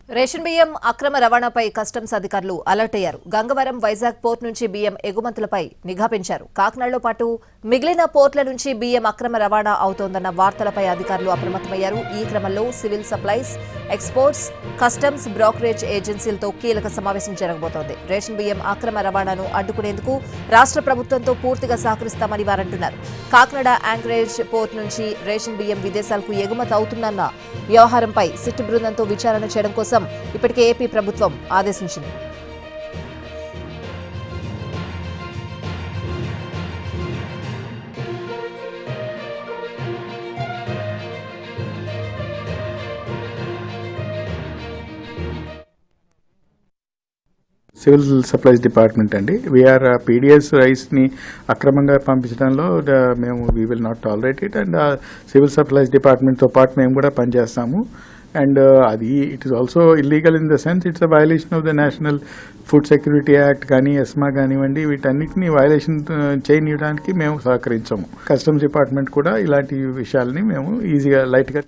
Ration బియ్యం అక్రమ రవాణాపై customs అధికారులు అలర్ట్ అయ్యారు. గంగవరం, వైజాగ్ పోర్ట్ నుంచి బియ్యం ఎగుమతులపై నిఘా పెంచారు. కాకినాడలో పాటు మిగిలిన పోర్ట్ల నుంచి బియ్యం అక్రమ రవాణా అవుతోందన్న వార్తలపై అధికారులు అప్రమత్తమయ్యారు. ఈ క్రమంలో civil supplies, exports, customs, brokerage ఏజెన్సీలతో కీలక సమావేశం జరగబోతోంది. రేషన్ బియ్యం అక్రమ రవాణాను అడ్డుకునేందుకు రాష్ట్ర ప్రభుత్వంతో పూర్తిగా సహకరిస్తామని వారంటున్నారు. కాకినాడ యాంకరేజ్ పోర్ట్ నుంచి రేషన్ బియ్యం విదేశాలకు ఎగుమతి అవుతుందన్న వ్యవహారంపై సిట్ బృందంతో విచారణ చేయడం కోసం ఇప్పటికే ఏపీ ప్రభుత్వం ఆదేశించింది. సివిల్ సప్లైస్ డిపార్ట్మెంట్ అండి. వీఆర్ పీడిఎస్ రైస్ని అక్రమంగా పంపించడంలో మేము we will not tolerate it. And civil supplies డిపార్ట్మెంట్తో పాటు మేము కూడా పనిచేస్తాము. అండ్ అది it is also illegal in the sense it's a violation of the national food security act కానీ ఎస్మా కానివ్వండి, వీటన్నిటిని వయలేషన్ చేయడానికి మేము సహకరించాము. కస్టమ్స్ డిపార్ట్మెంట్ కూడా ఇలాంటి విషయాలని మేము ఈజీగా లైట్గా